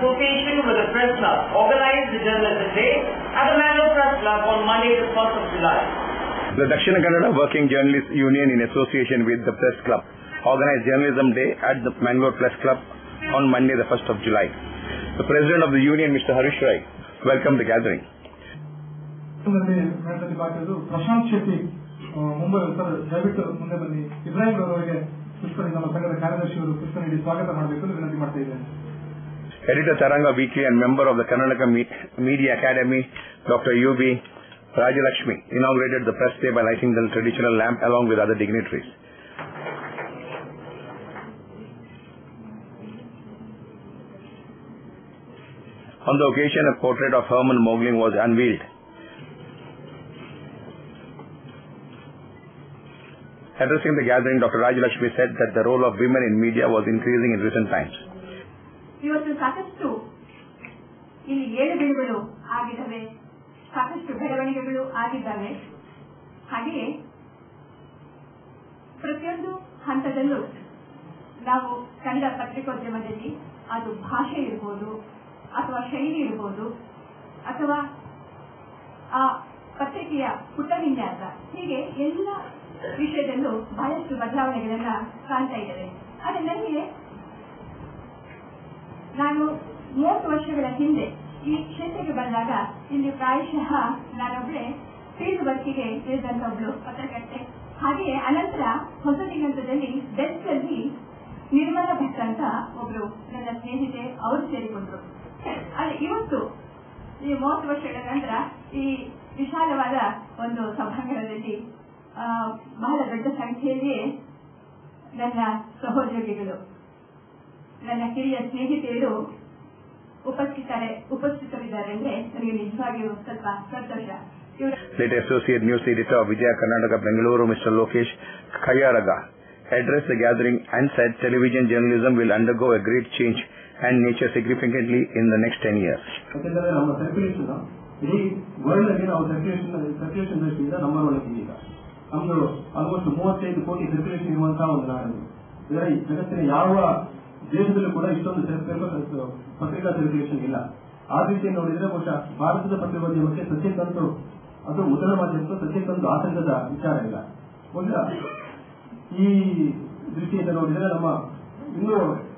association with the Press Club organized the Journalism Day at the Mangalore Press Club on Monday the 1st of July. The Dakshina Kannada Working Journalists Union in association with the Press Club organized Journalism Day at the Mangalore Press Club on Monday the 1st of July. The President of the Union, Mr. Harish Rai, welcomed the gathering. Prashant Shetty Mumbai sir ದಯವಿಟ್ಟು ಮುಂದೆ ಬನ್ನಿ. ಇಬ್ರಾಹಿಂ ಅವರಿಗೆ ಪುಷ್ಪ ನಮ್ಮ ಸಂಘದ ಕಾರ್ಯದರ್ಶಿಯವರು ಪುಷ್ಪ ನೀಡಿ ಸ್ವಾಗತ ಮಾಡಬೇಕು ಎಂದು ವಿನಂತಿ ಮಾಡ್ತಾ ಇದ್ದೇನೆ. Editor Taranga Weekly and member of the Karnataka Media Academy, Dr. U.B. Rajalakshmi, inaugurated the press day by lighting the traditional lamp along with other dignitaries. On the occasion, a portrait of Herman Mogling was unveiled. Addressing the gathering, Dr. Rajalakshmi said that the role of women in media was increasing in recent times. ಇವತ್ತು ಸಾಕಷ್ಟು ಇಲ್ಲಿ ಏಳುಬೀಳುಗಳು ಆಗಿದ್ದಾವೆ, ಸಾಕಷ್ಟು ಬೆಳವಣಿಗೆಗಳು ಆಗಿದ್ದಾವೆ. ಹಾಗೆಯೇ ಪ್ರತಿಯೊಂದು ಹಂತದಲ್ಲೂ ನಾವು ಕನ್ನಡ ಪತ್ರಿಕೋದ್ಯಮದಲ್ಲಿ ಅದು ಭಾಷೆ ಇರ್ಬೋದು ಅಥವಾ ಶೈಲಿ ಇರ್ಬೋದು ಅಥವಾ ಆ ಪತ್ರಿಕೆಯ ಪುಟ ವಿನ್ಯಾಸ, ಹೀಗೆ ಎಲ್ಲ ವಿಷಯದಲ್ಲೂ ಬಹಳಷ್ಟು ಬದಲಾವಣೆಗಳನ್ನ ಕಾಣ್ತಾ ಇದ್ದೇವೆ. ಆದರೆ ನನಗೆ ನಾನು 30 ವರ್ಷಗಳ ಹಿಂದೆ ಈ ಕ್ಷೇತ್ರಕ್ಕೆ ಬಂದಾಗ ಇಲ್ಲಿ ಪ್ರಾಯಶಃ ನಾನೊಬ್ಬಳೆ ಫೀಲ್ಡ್ ವರ್ಕಿಗೆ ಇಳಿದಂತ ಒಬ್ಳು ಪತ್ರಕರ್ತೆ. ಹಾಗೆಯೇ ಅನಂತರ ಹೊಸ ದಿಗಂತದಲ್ಲಿ ಡೆಸ್ಕ್ ಅಲ್ಲಿ ನಿರ್ಮಲ ಭಟ್ ಅಂತ ಒಬ್ರು ನನ್ನ ಸ್ನೇಹಿತೆ ಅವರು ಸೇರಿಕೊಂಡ್ರು. ಆದರೆ ಇವತ್ತು ಈ 30 ವರ್ಷಗಳ ನಂತರ ಈ ವಿಶಾಲವಾದ ಒಂದು ಸಭಾಂಗಣದಲ್ಲಿ ಬಹಳ ದೊಡ್ಡ ಸಂಖ್ಯೆಯಲ್ಲಿ ನನ್ನ ಸಹೋದ್ಯೋಗಿಗಳು, ನನ್ನ ಹಿರಿಯ ಸ್ನೇಹಿತೆಯರು ಉಪಸ್ಥಿತರಿದ್ದಾರೆ ಅಂದ್ರೆ ನನಗೆ ನಿಜವಾಗಿಯೂ ಸ್ವಲ್ಪ ಸಂತೋಷ. Late Associate News Editor of Vijaya Karnataka Bengaluru, Mr. Lokesh Kayaraga, addressed the gathering and said television journalism will undergo a great change and nature significantly in the next 10 years. ನಮ್ಮ ಸರ್ಕ್ಯುಲೇಷನ್ ಇಡೀ world ಅಲ್ಲಿ ನಾವು circulation ದೃಷ್ಟಿಯಿಂದ number 1 ಈಗ ನಮ್ದು almost 35 ಕೋಟಿ circulation ಇರುವಂತಹ ಒಂದು ನಾಡು. ಇದರ ಜಗತ್ತಿನ ಯಾವ ದೇಶದಲ್ಲೂ ಕೂಡ ಇಷ್ಟೊಂದು ಪತ್ರಿಕಾ ಸರ್ಕ್ಯುಲೇಷನ್ ಇಲ್ಲ. ಆ ರೀತಿಯಲ್ಲಿ ನೋಡಿದ್ರೆ ಬಹುಶಃ ಭಾರತದ ಪತ್ರಿಕೋದ್ಯಮಕ್ಕೆ ಸತ್ಯಕ್ಕಂತೂ ಅದು ಮುದ್ರಣ ಮಾಧ್ಯಮಕ್ಕೂ ಸತ್ಯಕ್ಕಂತೂ ಆತಂಕದ ವಿಚಾರ ಇಲ್ಲ. ಬಹುಶಃ ಈ ದೃಷ್ಟಿಯಿಂದ ನೋಡಿದ್ರೆ ನಮ್ಮ ಇನ್ನೂ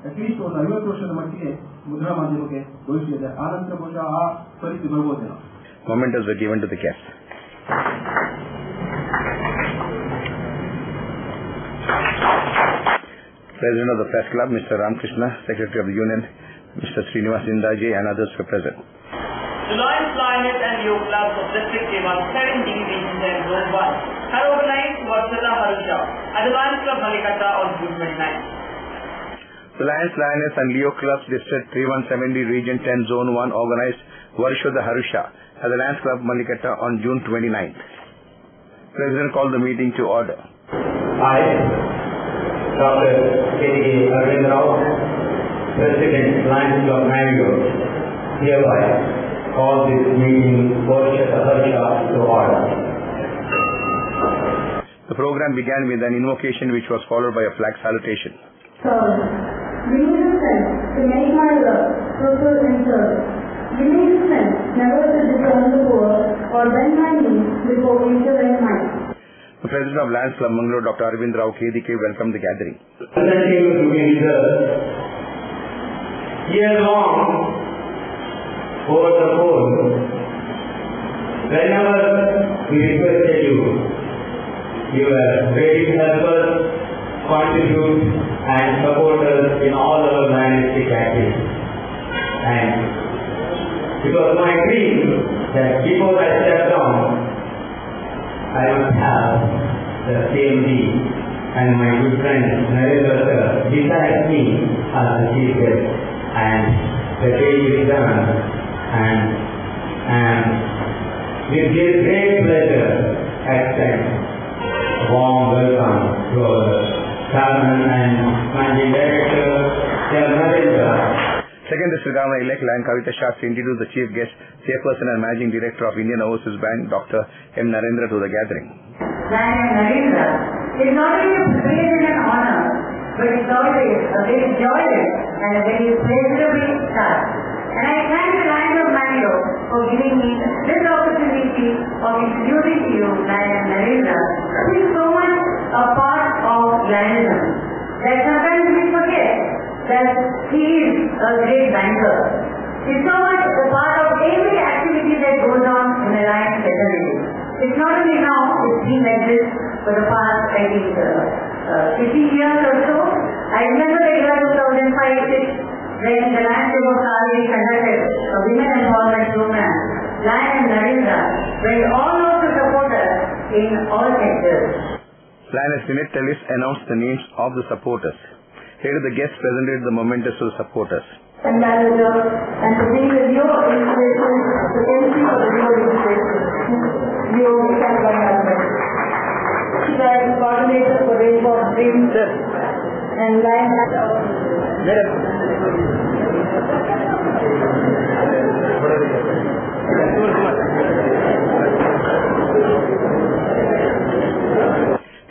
ಅಟ್ಲೀಸ್ಟ್ ಒಂದು 50 ವರ್ಷದ ಮಟ್ಟಿಗೆ ಮುದ್ರಣ ಮಾಧ್ಯಮಕ್ಕೆ ಭವಿಷ್ಯ ಇದೆ. ಆ ನಂತರ ಬಹುಶಃ ಆ ಪರಿಸ್ಥಿತಿ ಬರ್ಬೋದೇನೋ. Momentous were given to the guests. President of the Press Club, Mr. Ramkrishna, Secretary of the Union, Mr. Srinivas Indaje, and others were present. The Lions, Lioness and Leo clubs of District 7 Division and Zone 1 had organized Varsala Harusha at the Lions Club Malikata on June 29th. The Lions, Lioness and Leo clubs District 3170 Region 10 Zone 1 organized Varshada Harusha at the Lions Club Malikata on June 29th. President called the meeting to order. I, Dr. K.D. Arvind Rao, President Lions Club Mangalore, hereby call this meeting Varshada Harusha to order. The program began with an invocation which was followed by a flag salutation. Give me the strength to make my work fruitful and serve. Give me the strength never to disown the poor or bend my knees before nature and might. The President of Lions Club Mangalore, Dr. Arvind Rao KDK, welcomed the gathering. Here long over the phone, whenever we requested you, you were ready to help us, contribute and support us in all our management activities. And it was my dream that before I step down, I must have the same deed. And my good friend Narendra sir beside me as the chief guest. And the day is done. And with this great pleasure, I extend a warm welcome to our chairman and managing director, Sir Narendra. Second District Governor-elect Lion Kavita Shastri introduced the chief guest, chairperson and managing director of Indian Overseas Bank, Dr. M. Narendra, to the gathering. Lion Narendra is not only a privilege and an honor, but it's always a very joyous and a very pleasurable task And I thank the Lions of Mangalore for giving me this opportunity of introducing to you Lion Narendra, who is so much a part of Lionism that sometimes we forget that he is a great banker. He's so much a part of every activity that goes on in the Lions fraternity. It's not only now, it's been like this for the past, I think, 15 years or so. I remember the year 2005-6 when the Lions Club of Calgary conducted a women empowerment program. Lion and Narendra went all over to support us in all sectors. Lioness Ninette Tellis announced the names of the supporters. Here the guests presented the momentous to the supporters. And manager, and to be with your inspiration, the MC for the your inspiration. You can run our She is coordinator for Rainbow Dreams and Lion.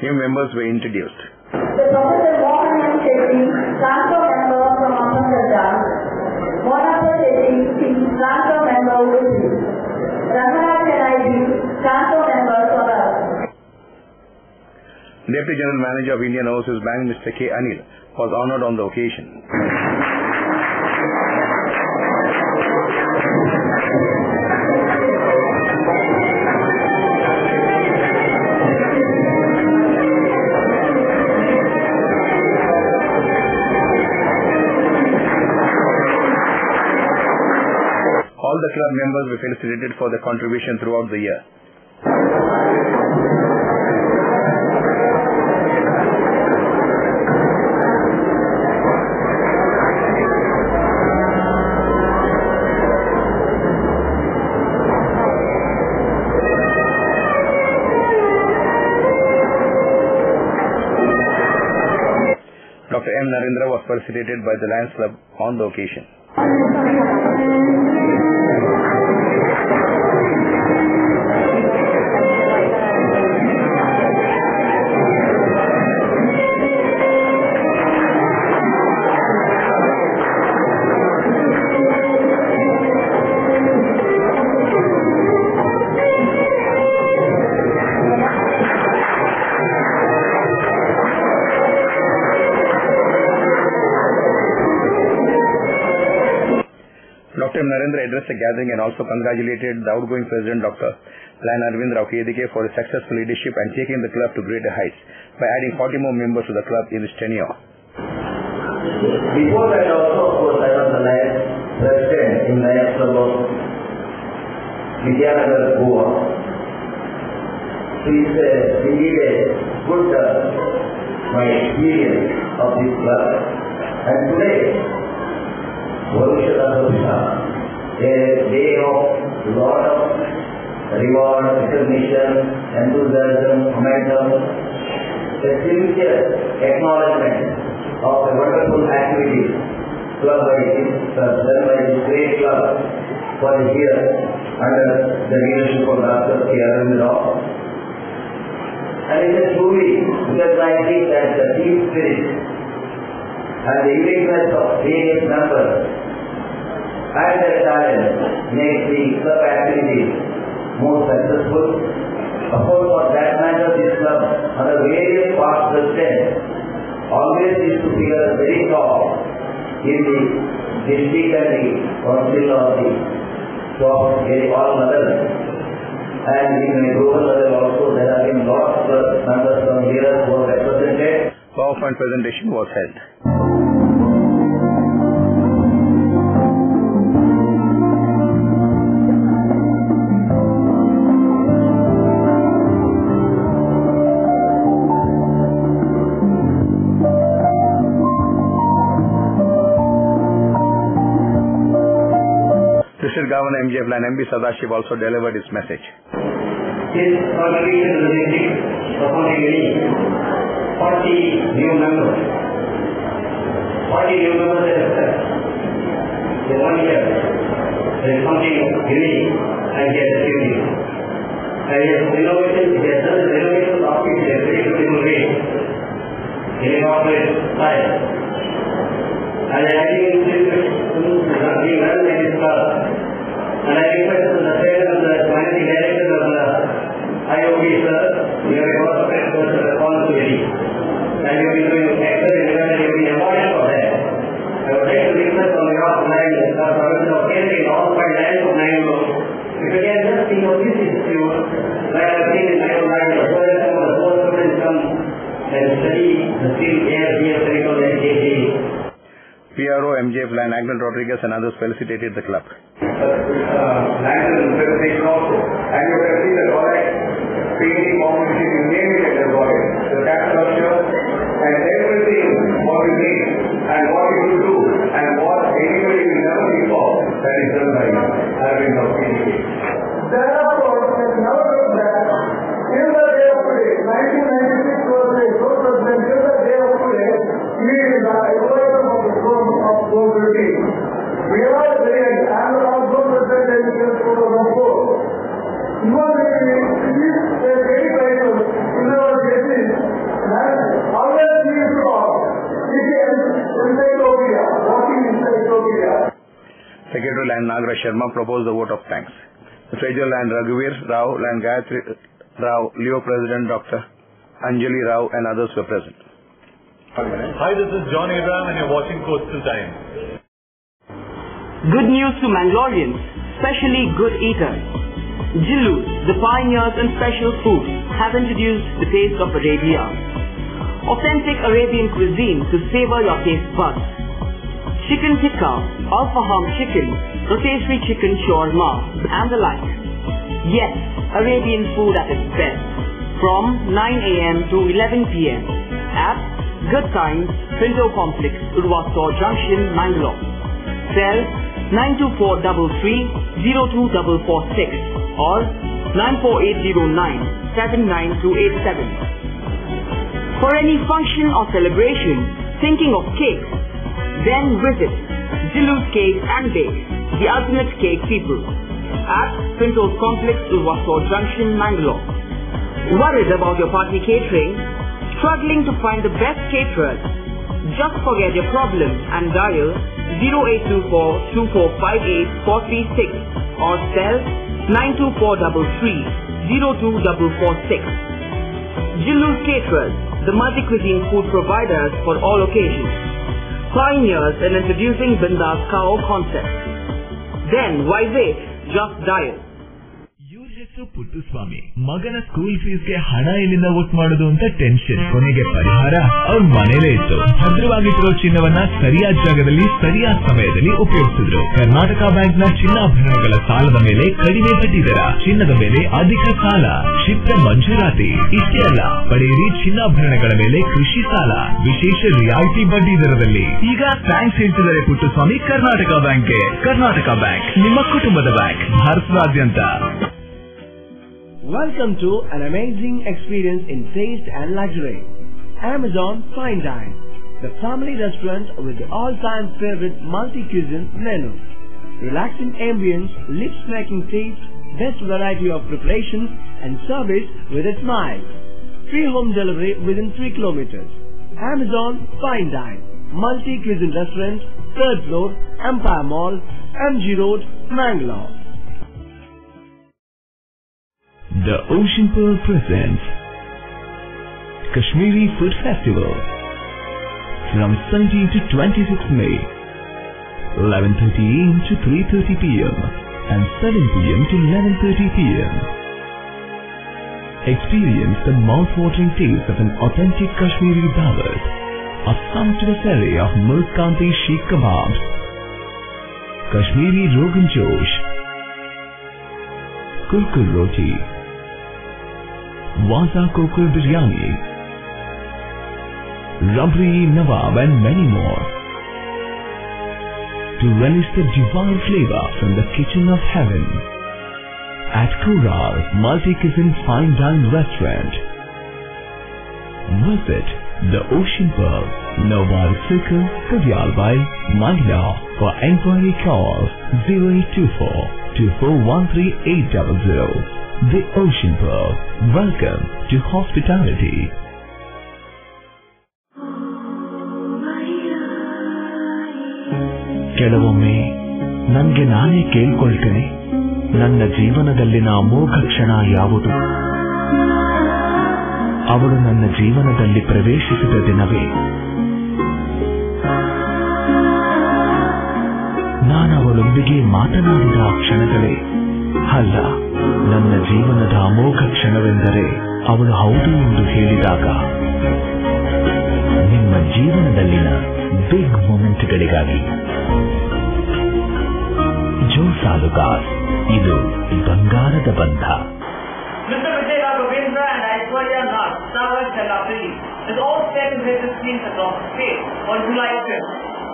New members were introduced. The Professor Mohan Shetty, transfer member from Ahmedabad. Monapur Shetty, transfer member with Ramana Chennai, transfer member for us. Deputy General Manager of Indian Overseas Bank, Mr. K. Anil, was honoured on the occasion. All the club members were felicitated for their contribution throughout the year. Dr. M. Narendra was felicitated by the Lions Club on the occasion. Dr. Narendra addressed the gathering and also congratulated the outgoing President Dr. Lion Arvind Rao Kedike for his successful leadership and taking the club to greater heights by adding 40 more members to the club in his tenure. Before that also, of course, I was the Lions President in Lions Club of Vidyanagar, Goa. So it's indeed a good my experience of this club. And today, a day of lot of reward, recognition, enthusiasm, momentum, a sincere acknowledgement of a wonderful activity done by this great club for the year under the leadership of Dr. K. Arvind Rao. And it is truly recognizing that the team spirit and the uniqueness of various members and their talent make the club activities more successful. Of course, for that matter, this club, under various parts of the state, always used to figure very top in the district and the council of the top all others. And in the global level also, there have been lots of members from here who are represented. PowerPoint presentation was held. District Governor MJF Lion MB Sadashiv also delivered his message. His contribution to the district supporting 40 new members. 40 new members are success. The 1 year, there is something unique and he has achieved it. And he has innovation, he has done renovation of office in a very beautiful way. In a corporate style. And I think this is being run like this officer, you have got a special responsibility. And you will be excellent and you will be awarded for that. I would like to request on behalf of land, the provision of caring all by land of Mangalore. If you can just think of this institute, like I have seen in Mangalore, as well as some of the post students come and study the skill air, medical education. PRO, MJF, Land, Agnes Rodriguez and others felicitated the club. Land is felicitation also. And you can see the college painting competition, you name it at the college. The tax structure and everything what you need and what you will do and what anybody will never think of, that is done by you. I have been talking to you. Therefore, there's no look back. Till the day of today, 1996 was the growth president, till the day of today, he is the advisor of the growth of global team. We are very and our growth president is just 2004. He was a very vital in our cases and always he is wrong. He is encyclopedia, walking encyclopedia. Secretary Land Nagra Sharma proposed the vote of thanks. The Treasurer Land Raghuveer Rao, Land Gayatri Rao, Leo President Dr. Anjali Rao and others were present. Hi, this is John Abraham and you're watching Coastal Times. Good news to Mangaloreans, especially good eaters. Jilus, the pioneers in special food, have introduced the taste of Arabia. Authentic Arabian cuisine to savor your taste buds. Chicken tikka, al-faham chicken, rotisserie chicken shawarma, and the like. Yes, Arabian food at its best. From 9 a.m. to 11 p.m. at Good Times, Pinto Complex, Urvastor Junction, Mangalore. Cell 92433-02446 or 94809-79287. For any function or celebration, thinking of cakes, then visit Jilus Cakes and Bakes, the ultimate cake people, at Pinto Complex, Urvastor Junction, Mangalore. Worried about your party catering? Struggling to find the best caterers? Just forget your problems and dial 0824-2458-436 or cell 92433-02446. Jilus Caterers, the multi-cuisine food providers for all occasions. Pioneers in introducing Bindas Kao concept. Then why wait? Just dial. ಪುಟ್ಟುಸ್ವಾಮಿ ಮಗನ school ಫೀಸ್ಗೆ ಹಣ ಎಲ್ಲಿಂದ ಒಟ್ಟು ಮಾಡೋದು ಅಂತ tension. ಕೊನೆಗೆ ಪರಿಹಾರ ಅವ್ರ ಮನೇಲೇ ಇತ್ತು. ಭದ್ರವಾಗಿಟ್ಟಿರೋ ಚಿನ್ನವನ್ನ ಸರಿಯಾದ ಜಾಗದಲ್ಲಿ ಸರಿಯಾದ ಸಮಯದಲ್ಲಿ ಉಪಯೋಗಿಸಿದ್ರು. ಕರ್ನಾಟಕ ಬ್ಯಾಂಕ್ ನ ಚಿನ್ನಾಭರಣಗಳ ಸಾಲದ ಮೇಲೆ ಕಡಿಮೆ ಬಡ್ಡಿ ದರ, ಚಿನ್ನದ ಮೇಲೆ ಅಧಿಕ ಸಾಲ, ಕ್ಷಿಪ್ರ ಮಂಜೂರಾತಿ. ಇಷ್ಟೇ ಅಲ್ಲ, ಪಡೆಯಿರಿ ಚಿನ್ನಾಭರಣಗಳ ಮೇಲೆ ಕೃಷಿ ಸಾಲ ವಿಶೇಷ ರಿಯಾಯಿತಿ ಬಡ್ಡಿ ದರದಲ್ಲಿ. ಈಗ ಥ್ಯಾಂಕ್ಸ್ ಹೇಳ್ತಿದ್ದಾರೆ ಪುಟ್ಟುಸ್ವಾಮಿ ಕರ್ನಾಟಕ ಬ್ಯಾಂಕ್ಗೆ. ಕರ್ನಾಟಕ ಬ್ಯಾಂಕ್ ನಿಮ್ಮ ಕುಟುಂಬದ ಬ್ಯಾಂಕ್, ಭಾರತದಾದ್ಯಂತ. Welcome to an amazing experience in taste and luxury. Amazon Fine Dine, the family restaurant with the all-time favorite multi-cuisine menu. Relaxing ambience, lips-smacking taste, best variety of preparation and service with a smile. Free home delivery within 3 kilometers. Amazon Fine Dine, multi-cuisine restaurant, 3rd floor, Empire Mall, MG Road, Mangalore. The Ocean Pearl presents Kashmiri Food Festival from 17 to 26 May, 11:30 AM to 3:30 PM and 7 PM to 11:30 PM. Experience the mouth-watering taste of an authentic Kashmiri dawat, a sumptuous array of Mulk Kanti Sheikh Kebabs, Kashmiri Rogan Josh, Kurkur Roti, Waza Kokur Biryani, Rabri Nawab and many more. To relish the divine flavor from the kitchen of heaven at Kural Multi-Cuisine Fine Dine Restaurant. Visit the Ocean Pearl, Nawal Circle, Kadyalbai, Mangalore. For enquiry call 0824-2413-800. The Ocean Pearl. Welcome to hospitality. ಕೆಲವೊಮ್ಮೆ ನನಗೆ ನಾನೇ ಕೇಳ್ಕೊಳ್ತೇನೆ, ನನ್ನ ಜೀವನದಲ್ಲಿನ ಅಮೋಘ ಕ್ಷಣ ಯಾವುದು? ಅವಳು ನನ್ನ ಜೀವನದಲ್ಲಿ ಪ್ರವೇಶಿಸಿದ ದಿನವೇ ನಾನವಳೊಂದಿಗೆ ಮಾತನಾಡಿದ ಆ ಕ್ಷಣಗಳೇ ಅಲ್ಲ, ನನ್ನ ಜೀವನದ ಅಮೋಘ ಕ್ಷಣವೆಂದರೆ ಅವಳು ಹೌದು ಎಂದು ಹೇಳಿದಾಗ. ನಿಮ್ಮ ಜೀವನದಲ್ಲಿನ ಬಿಗ್ ಮೊಮೆಂಟ್ಗಳಿಗಾಗಿ ಜೋಸಾಲುಗಾರ್, ಇದು ಬಂಗಾರದ ಬಂಧ. Mr. Vijay Raghavendra and Aishwarya Nath, Saraj Chalapilli, is all set to hit the screens across the state on July 5th.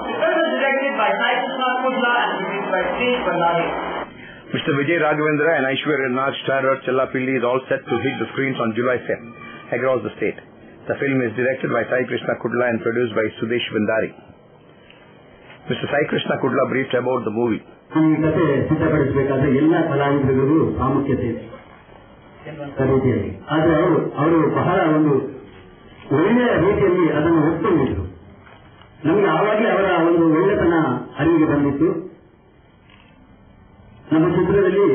The film is directed by Sai Krishna Kudla and produced by Sudesh Bandari. Mr. Vijay Raghavendra and Aishwarya Nath, Saraj Chalapilli, is all set to hit the screens on July 5th across the state. The film is directed by Sai Krishna Kudla and produced by Sudesh Bandari. Mr. Sai Krishna Kudla briefed about the movie. ಈ ಕಥೆ ಸಿದ್ಧಪಡಿಸಬೇಕಾದ್ರೆ ಎಲ್ಲ ಕಲಾವಿದರಿಗೂ ಪ್ರಾಮುಖ್ಯತೆ ಇದೆ ರೀತಿಯಲ್ಲಿ. ಆದರೆ ಅವರು ಬಹಳ ಒಂದು ಒಳ್ಳೆಯ ರೀತಿಯಲ್ಲಿ ಅದನ್ನು ಒಪ್ಪಿಕೊಂಡಿದ್ರು. ನಮಗೆ ಆವಾಗಲೇ ಅವರ ಒಂದು ಒಳ್ಳೆತನ ಅರಿವಿಗೆ ಬಂದಿತ್ತು. ನಮ್ಮ ಚಿತ್ರದಲ್ಲಿ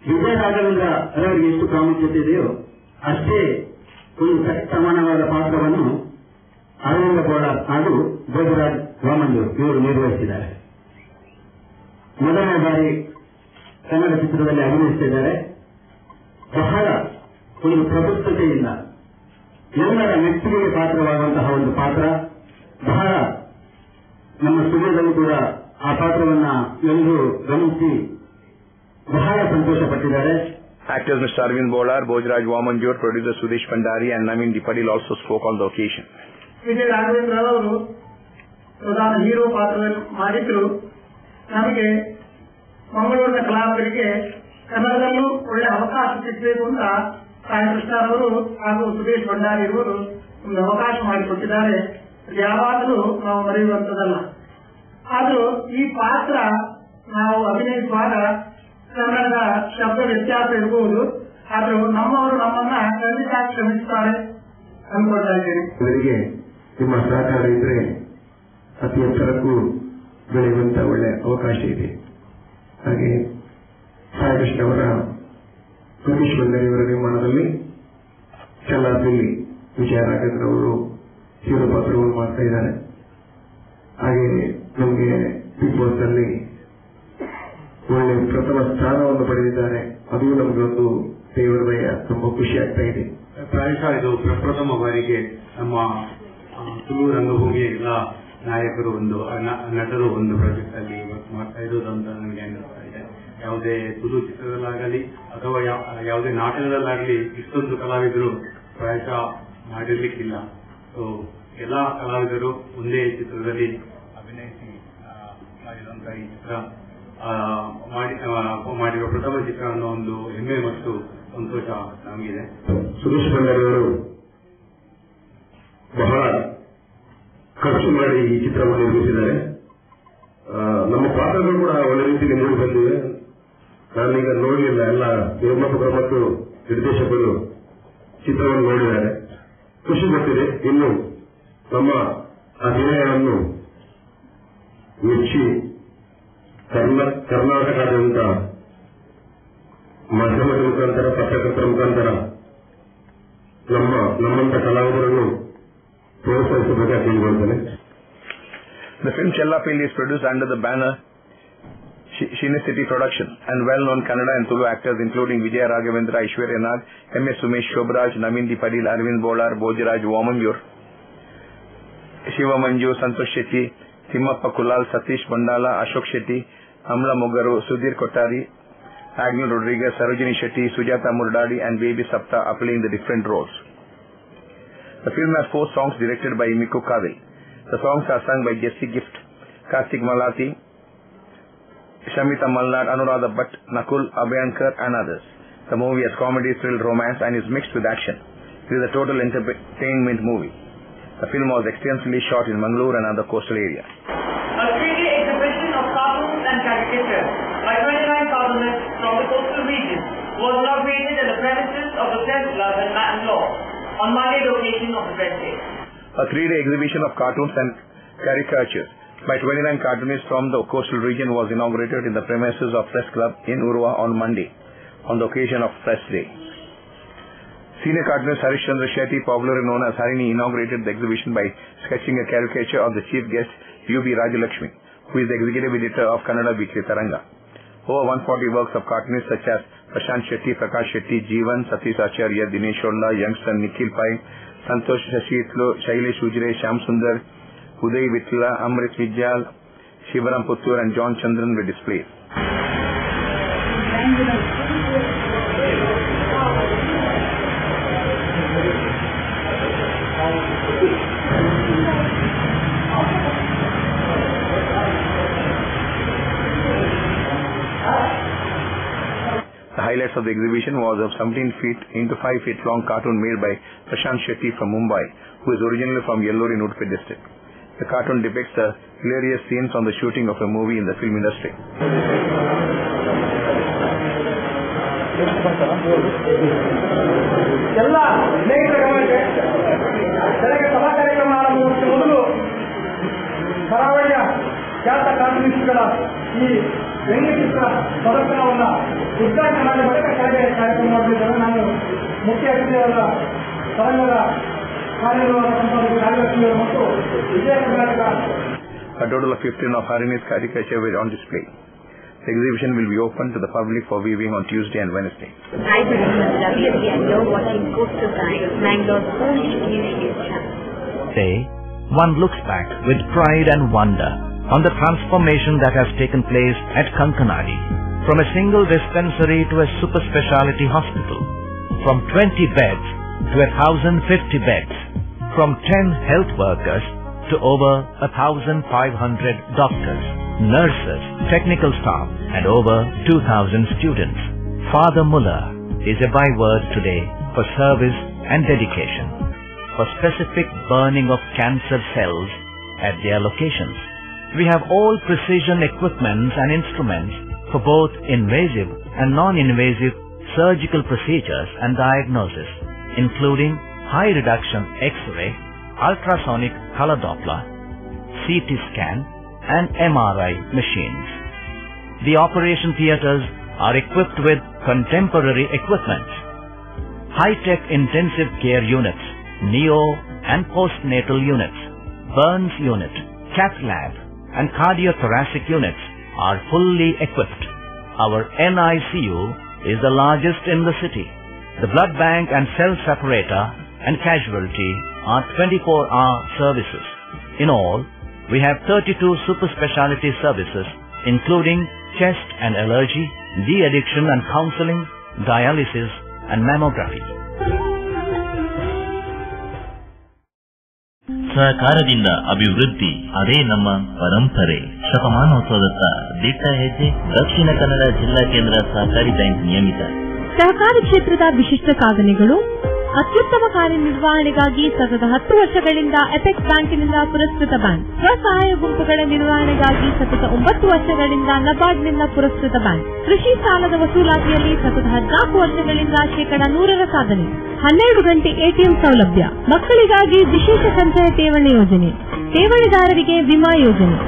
ವಿಜಯ ರಾಘವೇಂದ್ರ ಅವರಿಗೆ ಎಷ್ಟು ಪ್ರಾಮುಖ್ಯತೆ ಇದೆಯೋ ಅಷ್ಟೇ ಒಂದು ಸಮಾನವಾದ ಪಾತ್ರವನ್ನು ಅರವಿಂದ ಗೌಡ ಹಾಗೂ ಭೋಜರಾಜ್ ವಾಮಂಜೂರ್ ಇವರು ನಿರ್ವಹಿಸಿದ್ದಾರೆ. ಮೊದಲನೇ ಬಾರಿ ಕನ್ನಡ ಚಿತ್ರದಲ್ಲಿ ಅಭಿನಯಿಸುತ್ತಿದ್ದಾರೆ. ಬಹಳ ಒಂದು ಪ್ರಬುದ್ಧತೆಯಿಂದ ಎಲ್ಲರ ಮೆಚ್ಚುಗೆಗೆ ಪಾತ್ರವಾಗುವಂತಹ ಒಂದು ಪಾತ್ರ. ಬಹಳ ನಮ್ಮ ಸ್ಟುಡಿಯೋದಲ್ಲಿ ಕೂಡ ಆ ಪಾತ್ರವನ್ನ ಎಲ್ಲರೂ ಗಮನಿಸಿ ಬಹಳ ಸಂತೋಷ ಪಟ್ಟಿದ್ದಾರೆ. Actors Mr. Arvind Bolar, Bojraj Vamanjur, producer Sudesh Bandari and Naveen Dipadil also spoke on the occasion. ವಿಜಯ ರಾಘವೇಂದ್ರ ಅವರು ಪ್ರಧಾನ ಹೀರೋ ಪಾತ್ರವನ್ನು ಮಾಡಿದ್ರು. ನಮಗೆ ಮಂಗಳೂರಿನ ಕಲಾವಿದರಿಗೆ ಕನ್ನಡದಲ್ಲೂ ಒಳ್ಳೆ ಅವಕಾಶ ಸಿಗಬೇಕು ಅಂತ ಸಾಯಿ ಕೃಷ್ಣರವರು ಹಾಗೂ ಸುದೇಶ್ ಭಂಡಾರಿ ಅವರು ಒಂದು ಅವಕಾಶ ಮಾಡಿಕೊಟ್ಟಿದ್ದಾರೆ. ಯಾವಾಗಲೂ ನಾವು ಮರೆಯುವಂತದಲ್ಲ. ಆದರೂ ಈ ಪಾತ್ರ ನಾವು ಅಭಿನಯಿಸುವಾಗ ಕನ್ನಡದ ಶಬ್ದ ವ್ಯತ್ಯಾಸ ಇರಬಹುದು. ಆದರೂ ನಮ್ಮವರು ನಮ್ಮನ್ನ ಖಂಡಿತ ಕ್ಷಮಿಸುತ್ತಾರೆ ಅಂದ್ಕೊಳ್ತಾ ಇದ್ದೇನೆ. ಇವರಿಗೆ ನಿಮ್ಮ ಸಹಕಾರ ಇದ್ರೆ ಅತಿ ಎತ್ತರಕ್ಕೂ ಬೆಳೆಯುವಂತ ಒಳ್ಳೆ ಅವಕಾಶ ಇದೆ. ಹಾಗೆ ಸಾಯಿಕೃಷ್ಣ ಅವರ ಸುದೇಶ್ ಬಂದರಿ ಅವರ ನಿರ್ಮಾಣದಲ್ಲಿ ಚಲ್ಲಾಪಿಲ್ಲಿ ವಿಜಯ ರಾಘವೇಂದ್ರ ಅವರು ಹೀರೋ ಪಾತ್ರವನ್ನು ಮಾಡ್ತಾ ಇದ್ದಾರೆ. ಹಾಗೆ ನಮಗೆ ಬಿಗ್ ಬಾಸ್ ಅಲ್ಲಿ ಒಳ್ಳೆ ಪ್ರಥಮ ಸ್ಥಾನವನ್ನು ಪಡೆದಿದ್ದಾರೆ. ಅದು ನಮಗೊಂದು ದೇವರ ಭಯ ತುಂಬಾ ಖುಷಿ ಆಗ್ತಾ ಇದೆ. ಪ್ರಾಯಶಃ ಇದು ಪ್ರಪ್ರಥಮ ಬಾರಿಗೆ ನಮ್ಮ ತುಳು ರಂಗಭೂಮಿಯ ಎಲ್ಲ ನಾಯಕರು ನಟರು ಒಂದು ಪ್ರಾಜೆಕ್ಟ್ ಅಲ್ಲಿ ವರ್ಕ್ ಮಾಡ್ತಾ ಇರೋದು ಅಂತ ನನಗೆ ಅನಿಸ್ತಾ ಇದೆ. ಯಾವುದೇ ತುಳು ಚಿತ್ರದಲ್ಲಾಗಲಿ ಅಥವಾ ಯಾವುದೇ ನಾಟಕದಲ್ಲಾಗಲಿ ಇಷ್ಟೊಂದು ಕಲಾವಿದರು ಪ್ರಾಯಶಃ ಮಾಡಿರ್ಲಿಕ್ಕಿಲ್ಲ. ಸೊ ಎಲ್ಲಾ ಕಲಾವಿದರು ಒಂದೇ ಚಿತ್ರದಲ್ಲಿ ಅಭಿನಯಿಸಿ ಮಾಡಿರುವಂತಹ ಈ ಚಿತ್ರ ಮಾಡಿರುವ ಪ್ರಥಮ ಚಿತ್ರ ಅನ್ನೋ ಒಂದು ಹೆಮ್ಮೆ ಮತ್ತು ಸಂತೋಷ ನಮಗಿದೆ. ಸುರೇಶ್ ಬಂಡಾರಿ ಅವರು ಬಹಳ ಖರ್ಚು ಮಾಡಿ ಈ ಚಿತ್ರವನ್ನು ನಿರ್ಮಿಸಿದ್ದಾರೆ. ನಮ್ಮ ಪಾತ್ರಗಳು ಕೂಡ ಒಳ್ಳೆ ರೀತಿಯಲ್ಲಿ ಮೂಡಿ ಬಂದಿವೆ. ನಾನೀಗ ನೋಡಲಿಲ್ಲ, ಎಲ್ಲ ನಿರ್ಮಾಪಕರು ಮತ್ತು ನಿರ್ದೇಶಕರು ಚಿತ್ರವನ್ನು ನೋಡಿದ್ದಾರೆ. ಖುಷಿ ಪಟ್ಟಿದೆ. ಇನ್ನು ನಮ್ಮ ಅಭಿನಯವನ್ನು ಮೆಚ್ಚಿ ಕರ್ನಾಟಕದಾದ್ಯಂತ ಮಾಧ್ಯಮದ ಮುಖಾಂತರ, ಪತ್ರಕರ್ತರ ಮುಖಾಂತರ ನಮ್ಮಂತ ಕಲಾವಿದರನ್ನು ಪ್ರೋತ್ಸಾಹಿಸಬೇಕಾಗಿ ಕೇಳಿಕೊಳ್ತೇನೆ. The film Chellapilli is produced under the banner Shinicity Production and well-known Kannada and Tulu actors including Vijaya Raghavendra, Aishwarya Nath, M.S. Sumesh, Shobraj, Naveen Dipadil, Arvind Bolar, Bojraj Vamanjur, Shiva Manju, Santosh Shetty, Timmappa Kulal, Satish Bandala, Ashok Shetty, Amla Mogaru, Sudhir Kottari, Agnew Rodriguez, Sarojini Shetty, Sujata Murdadi and Baby Sapta are playing the different roles. The film has 4 songs directed by Mikko Kavil. The songs are sung by Jesse Gift, Kartik Malati, Shamita Malnad, Anuradha Bhatt, Nakul Abhyankar and others. The movie has comedy, thrill, romance and is mixed with action. It is a total entertainment movie. The film was extensively shot in Mangalore and other coastal areas. A 3D exhibition of cartoons and caricatures by 29 cartoonists from the coastal region was inaugurated at the premises of the Press Club in Mangalore on Monday, the occasion of the Press Day. A 3D exhibition of cartoons and caricatures by 29 cartoonists from the coastal region was inaugurated in the premises of Press Club in Urva on Monday, on the occasion of Press Day. Senior cartoonist Harish Chandra Shetty, popularly known as Harini, inaugurated the exhibition by sketching a caricature of the chief guest U.B. Rajalakshmi, who is the executive editor of Kannada Weekly Taranga. Over 140 works of cartoonists such as Prashant Shetty, Prakash Shetty, Jeevan, Satish Acharya, Dinesh Olla, youngster Nikhil Pai, Santosh Shashitlo, Shailesh Ujre, Shyam Sundar, Uday Vitla, Amrit Vijayal, Shivaram Puttur and John Chandran were displayed. The highlights of the exhibition was a 17 feet into 5 feet long cartoon made by Prashant Shetty from Mumbai, who is originally from Yellore in Udupi district. The cartoon depicts the hilarious scenes on the shooting of a movie in the film industry. ಎಲ್ಲ ಸ್ನೇಹಿತರ ಗಮನಕ್ಕೆ ಬೆಳಗ್ಗೆ ಸಭಾ ಕಾರ್ಯಕ್ರಮ ಆರಂಭಿಸುವ ಮೊದಲು ಕರಾವಳಿಯ ಖ್ಯಾತ ಕಾರ್ಟೂನಿಸ್ಟ್ಗಳ ಈ ವ್ಯಂಗ್ಯಚಿತ್ರ ಪ್ರದರ್ಶನವನ್ನು ಉದ್ಘಾಟನೆ ಮಾಡಿ ಬಳಿಕ ಕಾರ್ಯಕ್ರಮ ಮಾಡಲಿದ್ದಾರೆ. ನಾನು ಮುಖ್ಯ ಅತಿಥಿಯಾದ ತರಂಗದ ಕಾರ್ಯನಿರ್ವಾಹಕ ಸಂಪಾದಕ ರಾಜಲಕ್ಷ್ಮಿಯವರು ಮತ್ತು Vijaya Karnataka. A total of 15 of Harini's caricature were on display. The exhibition will be open to the public for viewing on Tuesday and Wednesday. Hi, good evening, Ravi, and you're watching Coastal Times, Mangalore's only news channel. Today, one looks back with pride and wonder on the transformation that has taken place at Kankanadi, from a single dispensary to a super speciality hospital, from 20 beds to 1,050 beds, from 10 health workers to over 1,500 doctors, nurses, technical staff and over 2,000 students. Father Muller is a byword today for service and dedication, for specific burning of cancer cells at their locations. We have all precision equipments and instruments for both invasive and non-invasive surgical procedures and diagnosis, including high reduction X-ray, ultrasonic color Doppler, CT scan and MRI machines. The operation theatres are equipped with contemporary equipment, high-tech intensive care units, neo and postnatal units, burns unit, cath lab and cardiothoracic units are fully equipped. Our NICU is the largest in the city. The blood bank and cell separator and casualty are 24-hour services. In all, we have 32 super specialty services including chest and allergy, de-addiction and counseling, dialysis and mammography. ಸಹಕಾರದಿಂದ ಅಭಿವೃದ್ಧಿ ಅದೇ ನಮ್ಮ ಪರಂಪರೆ. ಶತಮಾನೋತ್ಸವದತ್ತ ದಿಟ್ಟ ಹೆಜ್ಜೆ. ದಕ್ಷಿಣ ಕನ್ನಡ ಜಿಲ್ಲಾ ಕೇಂದ್ರ ಸಹಕಾರಿ ಬ್ಯಾಂಕ್ ನಿಯಮಿತ. ಸಹಕಾರಿ ಕ್ಷೇತ್ರದ ವಿಶಿಷ್ಟ ಸಾಧನೆಗಳು. ಅತ್ಯುತ್ತಮ ಕಾರ್ಯನಿರ್ವಹಣೆಗಾಗಿ ಸತತ 10 ವರ್ಷಗಳಿಂದ ಎಪೆಕ್ಸ್ ಬ್ಯಾಂಕಿನಿಂದ ಪುರಸ್ಕೃತ ಬ್ಯಾಂಕ್. ಸ್ವಸಹಾಯ ಗುಂಪುಗಳ ನಿರ್ವಹಣೆಗಾಗಿ ಸತತ 9 ವರ್ಷಗಳಿಂದ ನಬಾರ್ಡ್ನಿಂದ ಪುರಸ್ಕೃತ ಬ್ಯಾಂಕ್. ಕೃಷಿ ಸಾಲದ ವಸೂಲಾತಿಯಲ್ಲಿ ಸತತ 14 ವರ್ಷಗಳಿಂದ 100% ಸಾಧನೆ. 12 ಗಂಟೆ ಎಟಿಎಂ ಸೌಲಭ್ಯ. ಮಕ್ಕಳಿಗಾಗಿ ವಿಶೇಷ ಸಂಚಯ ಠೇವಣಿ ಯೋಜನೆ. ಠೇವಣಿದಾರರಿಗೆ ವಿಮಾ ಯೋಜನೆ.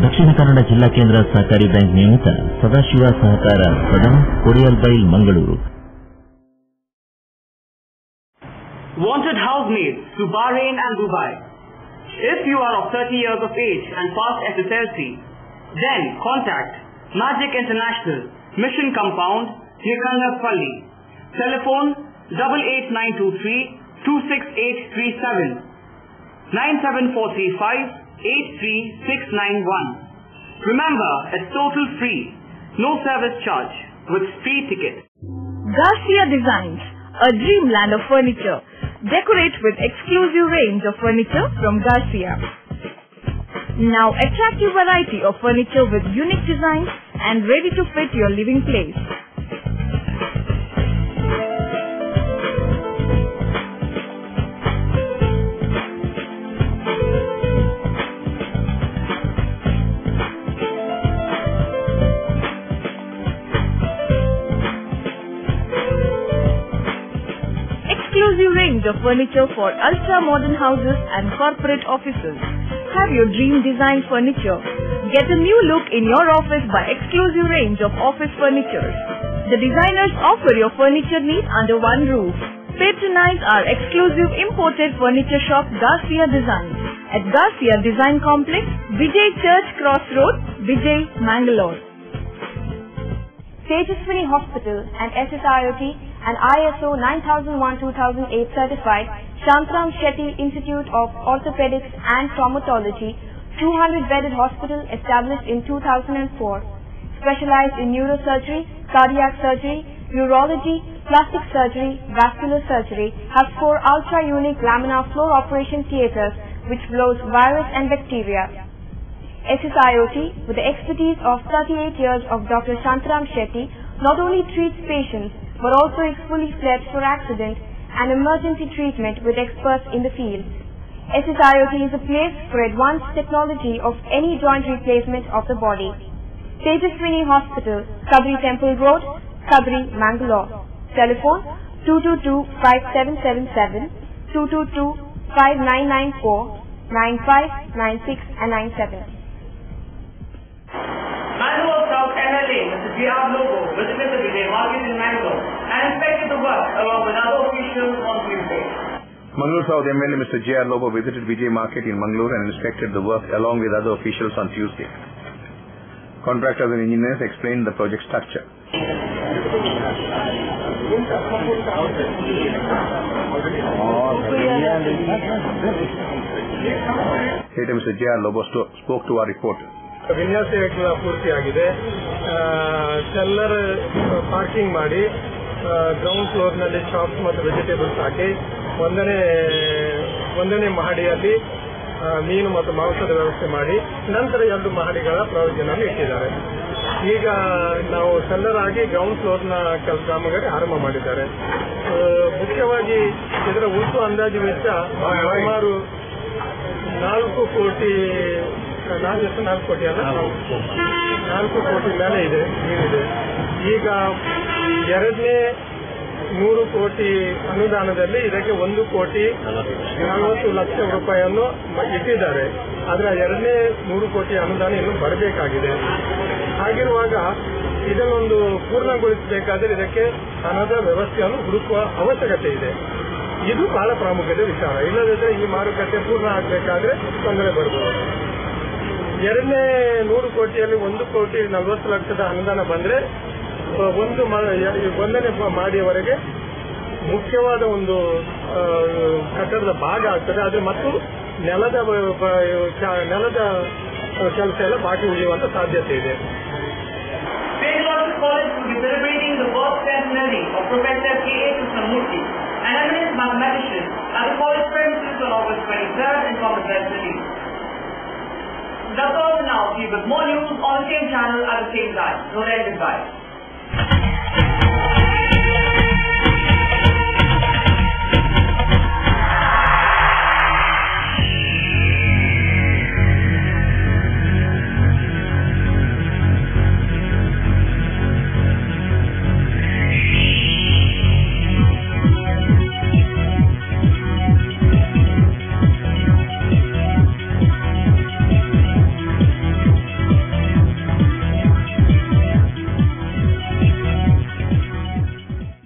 ದಕ್ಷಿಣ ಕನ್ನಡ ಜಿಲ್ಲಾ ಕೇಂದ್ರ ಸಹಕಾರಿ ಬ್ಯಾಂಕ್ ನಿಯಮಿತ ಸದಾಶಿವ ಸಹಕಾರ Sadan Kodialbail Mangaluru. Wanted housemaids to Bahrain and Dubai. If you are of 30 years of age and past SSLC, then contact Magic International, Mission Compound, near Kannarpalli. Telephone 88923 26837 97435 83691. Remember, it's total free, no service charge, with free ticket. Garcia Designs, a dreamland of furniture. Decorate with exclusive range of furniture from Garcia. Now attractive variety of furniture with unique designs and ready to fit your living place. Exclusive range of furniture for ultra-modern houses and corporate offices. Have your dream design furniture. Get a new look in your office by exclusive range of office furniture. The designers offer your furniture needs under one roof. Patronize our exclusive imported furniture shop Garcia Design at Garcia Design Complex, Vijay Church Cross Road, Vijay, Mangalore. Tejaswini Hospital and SSIOT and ISO 9001-2008 certified Shantram Shetty Institute of Orthopedics and Traumatology 200-bedded hospital established in 2004. Specialized in neurosurgery, cardiac surgery, urology, plastic surgery, vascular surgery, has 4 ultra-unique laminar floor operation theaters which blows virus and bacteria. SSIOT, with the expertise of 38 years of Dr. Shantram Shetty, not only treats patients but also is fully fledged for accident and emergency treatment with experts in the field. SSIOT is a place for advanced technology of any joint replacement of the body. Tejaswini Hospital, Kabri Temple Road, Kabri, Mangalore. Telephone 222-5777, 222-5994, 95, 96 and 97. Mangalore South MLA, Mr. J.R. Lobo, visited the Vijay Market in Mangalore and inspected the work along with other officials on Tuesday. Mangalore South MLA Mr. J.R. Lobo visited Vijay Market in Mangalore and inspected the work along with other officials on Tuesday. Contractors and engineers explained the project structure. Later Mr. J.R. Lobo spoke to our reporter. ವಿನ್ಯಾಸ ಪೂರ್ತಿಯಾಗಿದೆ. Seller parking ಮಾಡಿ ground ಫ್ಲೋರ್ನಲ್ಲಿ shops ಮತ್ತು vegetables ಹಾಕಿ ಒಂದನೇ ಮಹಡಿಯಲ್ಲಿ ಮೀನು ಮತ್ತು ಮಾಂಸದ ವ್ಯವಸ್ಥೆ ಮಾಡಿ ನಂತರ 2 ಮಹಡಿಗಳ ಪ್ರಯೋಜನ ಇಟ್ಟಿದ್ದಾರೆ. ಈಗ ನಾವು ಸೆಲ್ಲರ್ ಆಗಿ ಗ್ರೌಂಡ್ ಫ್ಲೋರ್ನ ಕೆಲಸ ಕಾಮಗಾರಿ ಆರಂಭ ಮಾಡಿದ್ದಾರೆ. ಮುಖ್ಯವಾಗಿ ಇದರ ಒಟ್ಟು ಅಂದಾಜು ವೆಚ್ಚ ಸುಮಾರು 4 ಕೋಟಿ 4 ಕೋಟಿ ಅಲ್ಲ 4 ಕೋಟಿ ಮೇಲೆ ಇದೆ ಮೀನಿದೆ. ಈಗ ಎರಡನೇ 100 ಕೋಟಿ ಅನುದಾನದಲ್ಲಿ ಇದಕ್ಕೆ 1 ಕೋಟಿ 40 ಲಕ್ಷ ರೂಪಾಯಿಯನ್ನು ಇಟ್ಟಿದ್ದಾರೆ. ಆದರೆ ಎರಡನೇ 100 ಕೋಟಿ ಅನುದಾನ ಇನ್ನು ಬರಬೇಕಾಗಿದೆ. ಹಾಗಿರುವಾಗ ಇದನ್ನೊಂದು ಪೂರ್ಣಗೊಳಿಸಬೇಕಾದ್ರೆ ಇದಕ್ಕೆ ಹಣದ ವ್ಯವಸ್ಥೆಯನ್ನು ಹುಡುಕುವ ಅವಶ್ಯಕತೆ ಇದೆ. ಇದು ಬಹಳ ಪ್ರಾಮುಖ್ಯತೆ ವಿಚಾರ. ಇಲ್ಲದಿದ್ದರೆ ಈ ಮಾರುಕಟ್ಟೆ ಪೂರ್ಣ ಆಗಬೇಕಾದ್ರೆ ತೊಂದರೆ ಬರಬಹುದು. ಎರಡನೇ 100 ಕೋಟಿಯಲ್ಲಿ 1 ಕೋಟಿ 40 ಲಕ್ಷದ ಅನುದಾನ ಬಂದ್ರೆ ಒಂದನೇ ಮಾಡಿಯವರೆಗೆ ಮುಖ್ಯವಾದ ಒಂದು ಕಟ್ಟಡದ ಭಾಗ ಆಗ್ತದೆ. ಅದು ಮತ್ತು ನೆಲದ ಕೆಲಸ ಎಲ್ಲ ಬಾಕಿ ಉಳಿಯುವಂತ ಸಾಧ್ಯತೆ ಇದೆ. St. George's College will be celebrating the birth centenary of Professor K.A. Krishnamurti, an eminent mathematician, at the college premises on August 23rd in Commonwealth City. That's all for now. See you with more news on the same channel at the same time. Don't end it, guys.